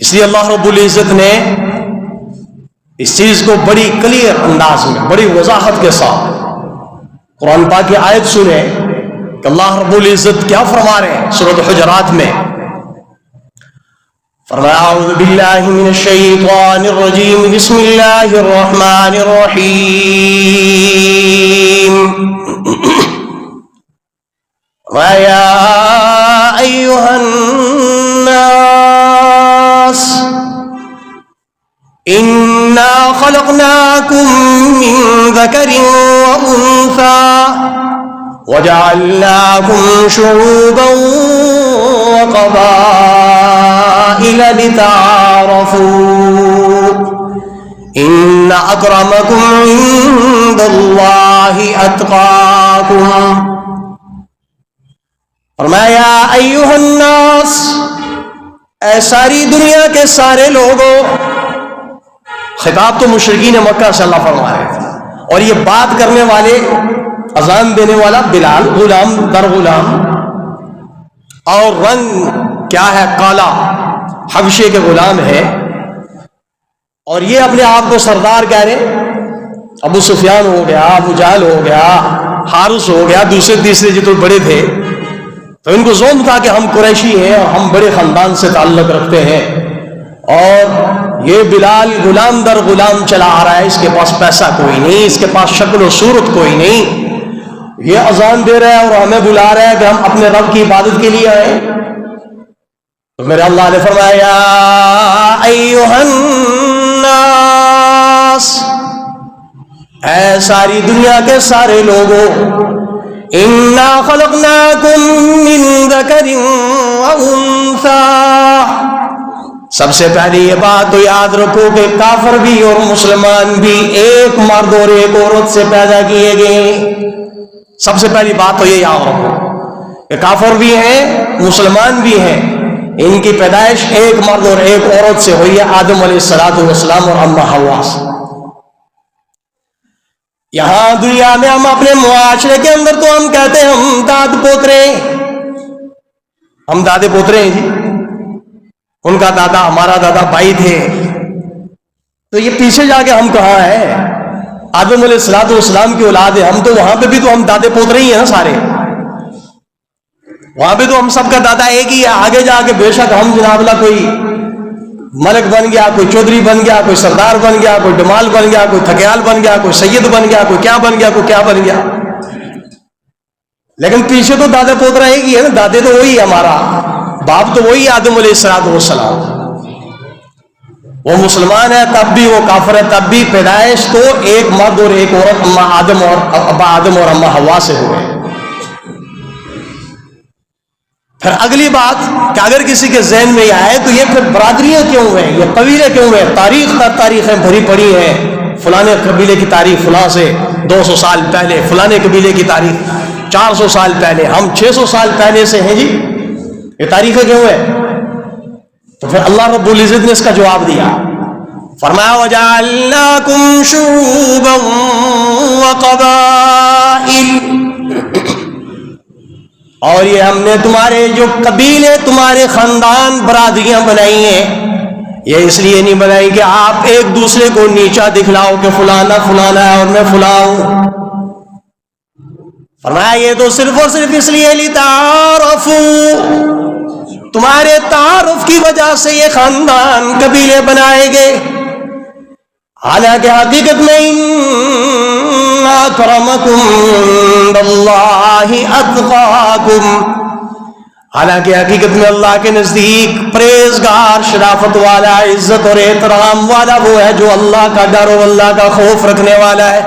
اس لیے اللہ رب العزت نے اس چیز کو بڑی کلیئر انداز میں، بڑی وضاحت کے ساتھ قرآن پاک کی آیت سنیں کہ اللہ رب العزت کیا فرما رہے ہیں سورۃ حجرات میں. فرمایا اعوذ باللہ من الشیطان الرجیم بسم اللہ الرحمن الرحیم وَيَا أَيُّهَا النَّاسِ إِنَّا خَلَقْنَاكُم مِّن ذَكَرٍ وَأُنثَىٰ وَجَعَلْنَاكُمْ شُعُوبًا وَقَبَائِلَ لِتَعَارَفُوا إِنَّ أَكْرَمَكُمْ عِندَ اللَّهِ أَتْقَاكُمْ. فرمایا ایھا الناس، اے ساری دنیا کے سارے لوگوں. خطاب تو مشرکین مکہ سے اللہ فرما رہے تھے، اور یہ بات کرنے والے، اذان دینے والا بلال، غلام در غلام، اور رنگ کیا ہے؟ کالا، حبشے کے غلام ہے، اور یہ اپنے آپ کو سردار کہہ رہے. ابو سفیان ہو گیا، ابو جہل ہو گیا، حارث ہو گیا، دوسرے تیسرے جو تو بڑے تھے، تو ان کو ظلم تھا کہ ہم قریشی ہیں اور ہم بڑے خاندان سے تعلق رکھتے ہیں، اور یہ بلال غلام در غلام چلا آ رہا ہے، اس کے پاس پیسہ کوئی نہیں، اس کے پاس شکل و صورت کوئی نہیں، یہ اذان دے رہا ہے اور ہمیں بلا رہا ہے کہ ہم اپنے رب کی عبادت کے لیے آئیں. تو میرے اللہ نے فرمایا ایھا الناس، اے ساری دنیا کے سارے لوگوں، اِنَّا خَلَقْنَاكُم مِّن ذَكَرٍ وَأُنثَىٰ. سب سے پہلی یہ بات تو یاد رکھو کہ کافر بھی اور مسلمان بھی ایک مرد اور ایک عورت سے پیدا کیے گئے. سب سے پہلی بات تو یہ یاد رکھو کہ کافر بھی ہیں، مسلمان بھی ہیں، ان کی پیدائش ایک مرد اور ایک عورت سے ہوئی ہے، آدم علیہ السلام اور اما حوا سے. یہاں دنیا میں ہم اپنے معاشرے کے اندر تو ہم کہتے ہیں ہم داد پوترے، ہم دادے پوترے ہیں جی، ان کا دادا ہمارا دادا بھائی تھے. تو یہ پیچھے جا کے ہم کہاں ہیں؟ آدم علیہ السلام کی اولاد ہے ہم، تو وہاں پہ بھی تو ہم دادے پوترے ہی ہیں نا سارے، وہاں پہ تو ہم سب کا دادا ایک ہی ہے. آگے جا کے بے شک ہم جناب اللہ کوئی ملک بن گیا، کوئی چودھری بن گیا، کوئی سردار بن گیا، کوئی ڈمال بن گیا، کوئی تھکیال بن گیا، کوئی سید بن گیا، کوئی کیا بن گیا، کوئی کیا بن گیا، لیکن پیچھے تو دادا پوترا ایک ہی ہے نا. دادے تو وہی ہے، ہمارا باپ تو وہی آدم علیہ السلام. وہ مسلمان ہے تب بھی، وہ کافر ہے تب بھی، پیدائش تو ایک مرد اور ایک عورت، ابا آدم اور اما حوا سے ہوئے. پھر اگلی بات کہ اگر کسی کے ذہن میں یہ آئے تو یہ پھر برادریاں کیوں ہیں، یہ قبیلے کیوں ہیں؟ تاریخ در تاریخیں بھری پڑی ہیں. فلانے قبیلے کی تاریخ فلاں سے 200 سال پہلے، فلانے قبیلے کی تاریخ 400 سال پہلے، ہم 600 سال پہلے سے ہیں جی. یہ تاریخیں کیوں ہیں؟ تو پھر اللہ رب العزت نے اس کا جواب دیا، فرمایا وَجَعَلْنَاكُمْ شُعُوبًا وَقَبَائِلَ. اور یہ ہم نے تمہارے جو قبیلے، تمہارے خاندان، برادریاں بنائی ہیں، یہ اس لیے نہیں بنائی کہ آپ ایک دوسرے کو نیچا دکھلاؤ کہ فلانا فلانا ہے اور میں فلاں ہوں. فرمایا یہ تو صرف اور صرف اس لیے لِتَعَارَفُوا، تمہارے تعارف کی وجہ سے یہ خاندان، قبیلے بنائے گئے. حالانکہ حقیقت میں اِنَّ أَكْرَمَكُمْ عِندَ اللَّهِ أَتْقَاكُمْ، حالانکہ حقیقت میں اللہ کے نزدیک پرہیزگار، شرافت والا، عزت اور احترام والا وہ ہے جو اللہ کا ڈر اور اللہ کا خوف رکھنے والا ہے.